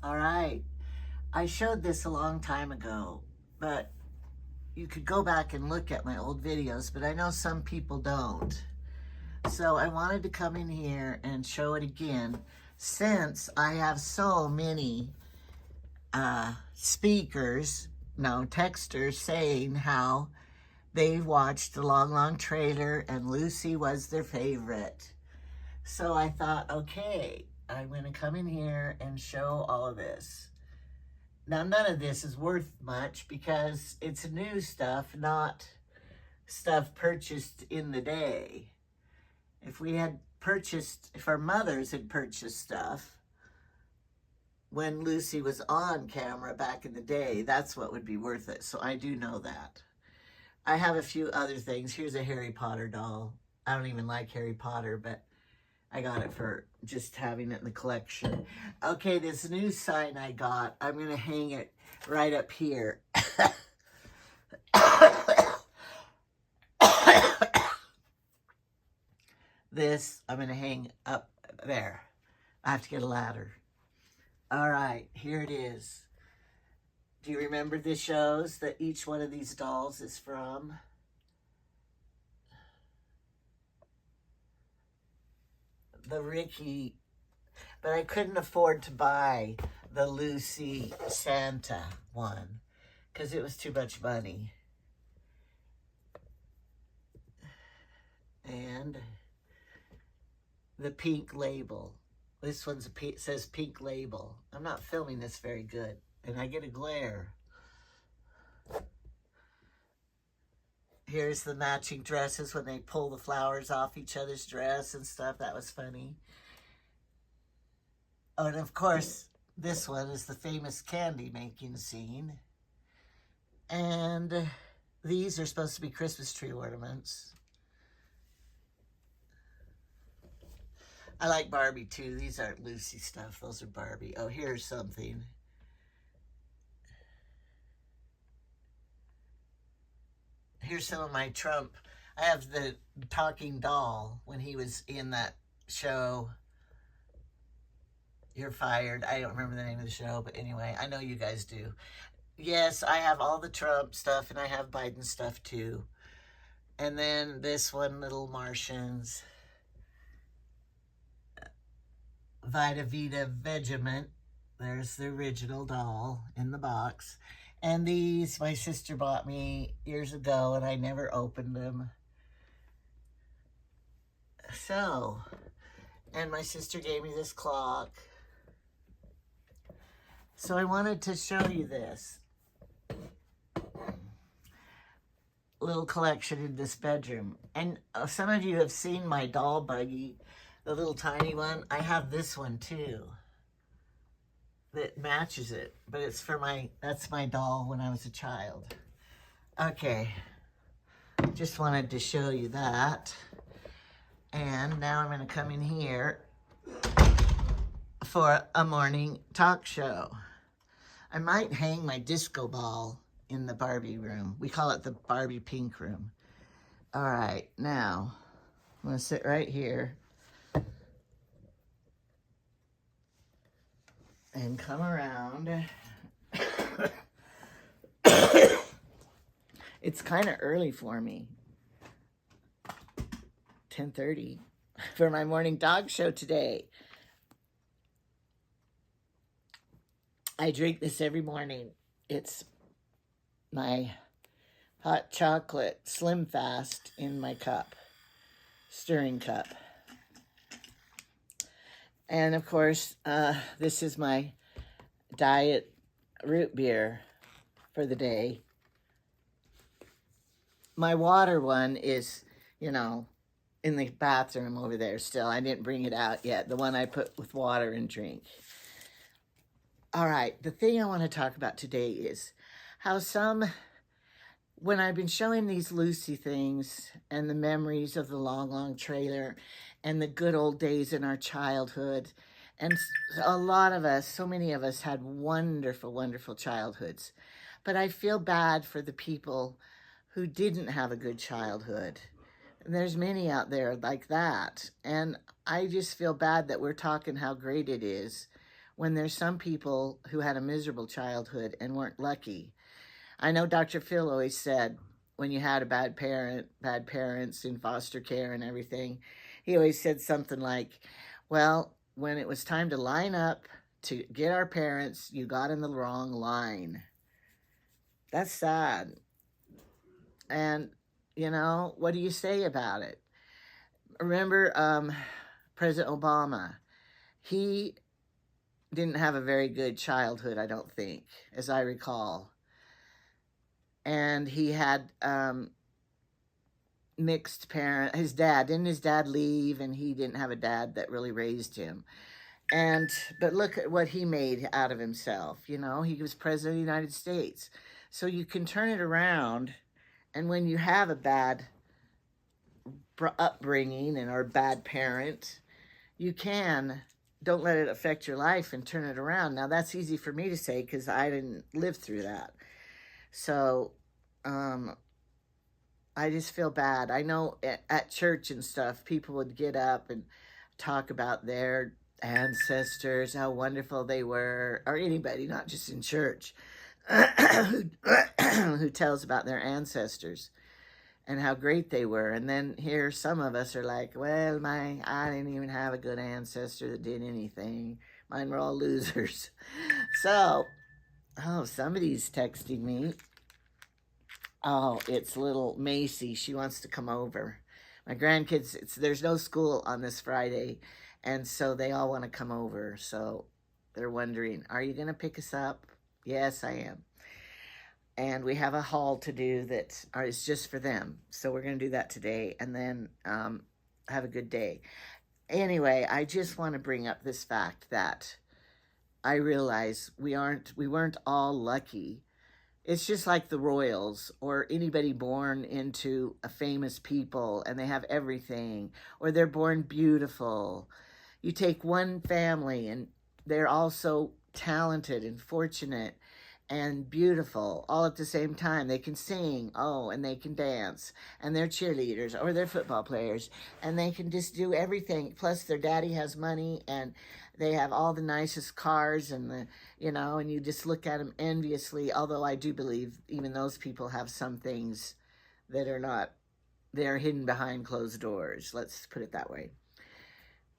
All right. I showed this a long time ago, but you could go back and look at my old videos, but I know some people don't. So I wanted to come in here and show it again since I have so many texters saying how they watched the Long trailer and Lucy was their favorite. So I thought, okay, I'm going to come in here and show all of this. Now, none of this is worth much because it's new stuff, not stuff purchased in the day. If our mothers had purchased stuff when Lucy was on camera back in the day, that's what would be worth it. So I do know that. I have a few other things. Here's a Harry Potter doll. I don't even like Harry Potter, but I got it for just having it in the collection. Okay, this new sign I got, I'm going to hang it right up here. This, I'm going to hang up there. I have to get a ladder. All right, here it is. Do you remember the shows that each one of these dolls is from? The Ricky, but I couldn't afford to buy the Lucy Santa one because it was too much money. And the pink label. This one's says pink label. I'm not filming this very good, and I get a glare. Here's the matching dresses when they pull the flowers off each other's dress and stuff. That was funny. Oh, and of course, this one is the famous candy making scene. And these are supposed to be Christmas tree ornaments. I like Barbie too. These aren't Lucy stuff. Those are Barbie. Oh, here's something. Here's some of my Trump. I have the talking doll when he was in that show. You're Fired. I don't remember the name of the show, but anyway, I know you guys do. Yes, I have all the Trump stuff, and I have Biden stuff too. And then this one, Little Martians. Vita Vita Vegemite. There's the original doll in the box. And these my sister bought me years ago, and I never opened them. So, and my sister gave me this clock. So I wanted to show you this little collection in this bedroom. And some of you have seen my doll buggy, the little tiny one. I have this one too that matches it, but it's for that's my doll when I was a child. Okay, just wanted to show you that. And now I'm going to come in here for a morning talk show. I might hang my disco ball in the Barbie room. We call it the Barbie pink room. All right, now I'm going to sit right here and come around. It's kind of early for me. 10:30 for my morning dog show today. I drink this every morning. It's my hot chocolate Slim Fast in my cup, stirring cup. And of course, this is my diet root beer for the day. My water one is, in the bathroom over there still. I didn't bring it out yet. The one I put with water and drink. All right, the thing I want to talk about today is how when I've been showing these Lucy things and the memories of the Long trailer and the good old days in our childhood, and a lot of us, so many of us had wonderful, wonderful childhoods. But I feel bad for the people who didn't have a good childhood. And there's many out there like that. And I just feel bad that we're talking how great it is when there's some people who had a miserable childhood and weren't lucky. I know Dr. Phil always said when you had a bad parents in foster care and everything, he always said something like, well, when it was time to line up to get our parents, you got in the wrong line. That's sad. And, you know, what do you say about it? Remember President Obama? He didn't have a very good childhood, I don't think, as I recall. And he had mixed parents. His dad leave, and he didn't have a dad that really raised him. But look at what he made out of himself. You know, he was president of the United States. So you can turn it around, and when you have a bad upbringing or a bad parent, you can, don't let it affect your life and turn it around. Now, that's easy for me to say because I didn't live through that. So, I just feel bad. I know at church and stuff, people would get up and talk about their ancestors, how wonderful they were, or anybody, not just in church, who tells about their ancestors and how great they were. And then here some of us are like, well, I didn't even have a good ancestor that did anything. Mine were all losers. So, somebody's texting me. Oh, it's little Macy. She wants to come over. My grandkids, there's no school on this Friday, and so they all want to come over. So they're wondering, are you going to pick us up? Yes, I am. And we have a haul to do that is just for them. So we're going to do that today, and then have a good day. Anyway, I just want to bring up this fact that I realize we weren't all lucky. It's just like the royals or anybody born into a famous people and they have everything, or they're born beautiful. You take one family and they're also talented and fortunate and beautiful all at the same time. They can sing, and they can dance, and they're cheerleaders or they're football players, and they can just do everything. Plus their daddy has money and they have all the nicest cars and and you just look at them enviously. Although I do believe even those people have some things that they're hidden behind closed doors. Let's put it that way.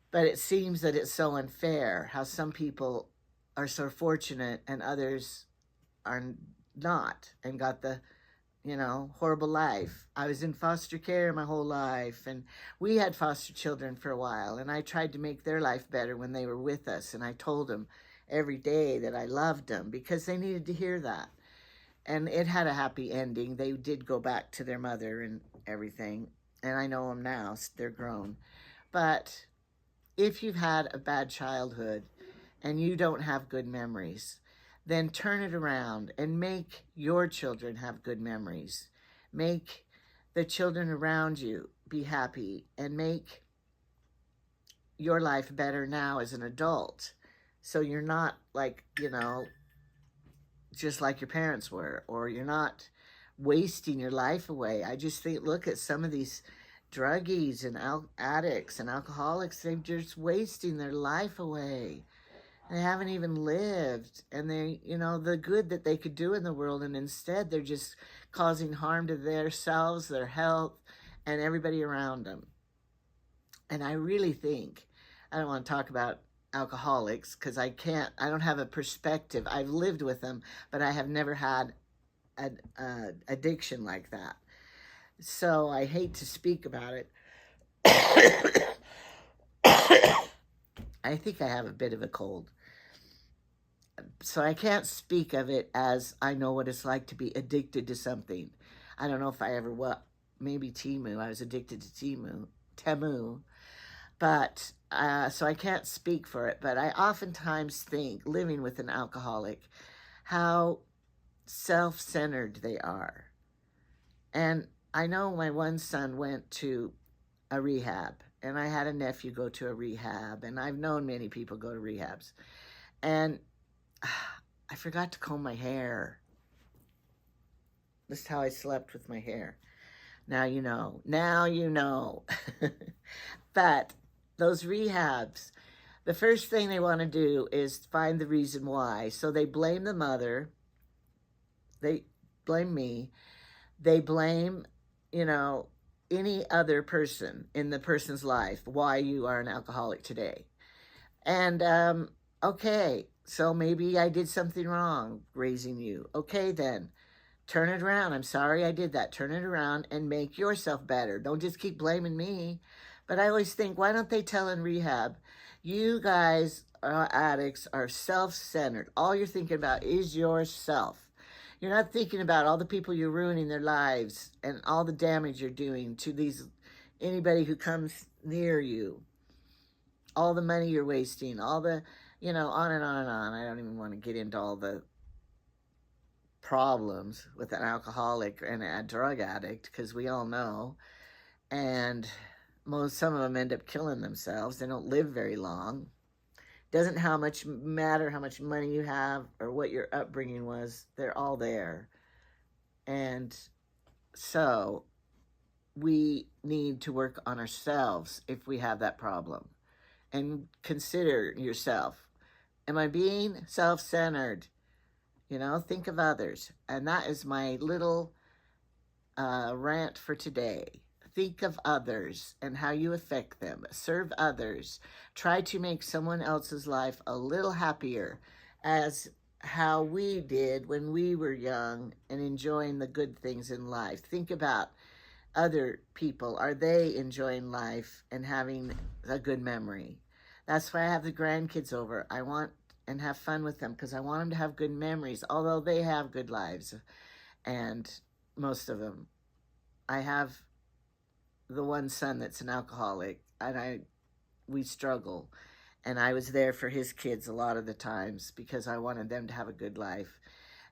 But it seems that it's so unfair how some people are so fortunate and others are not and got the horrible life. I was in foster care my whole life, and we had foster children for a while, and I tried to make their life better when they were with us, and I told them every day that I loved them because they needed to hear that. And it had a happy ending. They did go back to their mother and everything, and I know them now. They're grown. But if you've had a bad childhood and you don't have good memories, then turn it around and make your children have good memories. Make the children around you be happy and make your life better now as an adult. So you're not like, just like your parents were, or you're not wasting your life away. I just think, look at some of these druggies and addicts and alcoholics. They're just wasting their life away. They haven't even lived, and they, the good that they could do in the world, and instead they're just causing harm to themselves, their health, and everybody around them. And I really think, I don't want to talk about alcoholics because I don't have a perspective. I've lived with them, but I have never had an addiction like that. So I hate to speak about it. I think I have a bit of a cold. So I can't speak of it as I know what it's like to be addicted to something. I don't know if I ever was. Maybe Temu. I was addicted to Temu. But, so I can't speak for it. But I oftentimes think, living with an alcoholic, how self-centered they are. And I know my one son went to a rehab. And I had a nephew go to a rehab. And I've known many people go to rehabs. And I forgot to comb my hair. This is how I slept with my hair. Now you know. Now you know. But those rehabs, the first thing they want to do is find the reason why. So they blame the mother. They blame me. They blame, any other person in the person's life why you are an alcoholic today. And, okay, so maybe I did something wrong raising you. Okay, then. Turn it around. I'm sorry I did that. Turn it around and make yourself better. Don't just keep blaming me. But I always think, why don't they tell in rehab, you guys, addicts, are self-centered. All you're thinking about is yourself. You're not thinking about all the people you're ruining their lives and all the damage you're doing to anybody who comes near you. All the money you're wasting, all the, on and on and on. I don't even want to get into all the problems with an alcoholic and a drug addict, because we all know. And some of them end up killing themselves. They don't live very long. Doesn't matter how much money you have or what your upbringing was. They're all there. And so we need to work on ourselves if we have that problem. And consider yourself. Am I being self-centered? Think of others. And that is my little rant for today. Think of others and how you affect them. Serve others. Try to make someone else's life a little happier, as how we did when we were young and enjoying the good things in life. Think about other people. Are they enjoying life and having a good memory? That's why I have the grandkids over. I want and have fun with them, because I want them to have good memories, although they have good lives, and most of them. I have the one son that's an alcoholic, and we struggle, and I was there for his kids a lot of the times because I wanted them to have a good life.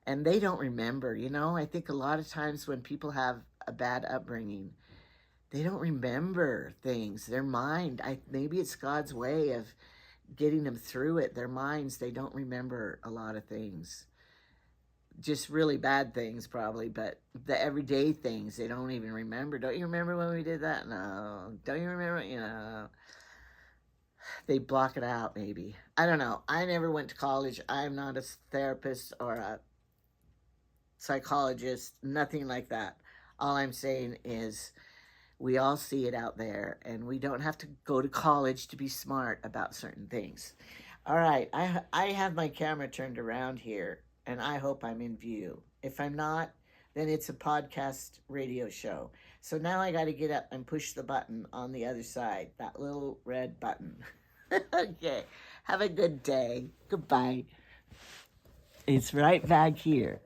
And they don't remember, I think a lot of times when people have a bad upbringing, they don't remember things. Their mind, maybe it's God's way of getting them through it. Their minds, they don't remember a lot of things. Just really bad things probably, but the everyday things they don't even remember. Don't you remember when we did that? No. Don't you remember? They block it out maybe. I don't know. I never went to college. I'm not a therapist or a psychologist, nothing like that. All I'm saying is, we all see it out there, and we don't have to go to college to be smart about certain things. All right, I have my camera turned around here, and I hope I'm in view. If I'm not, then it's a podcast radio show. So now I got to get up and push the button on the other side, that little red button. Okay, have a good day. Goodbye. It's right back here.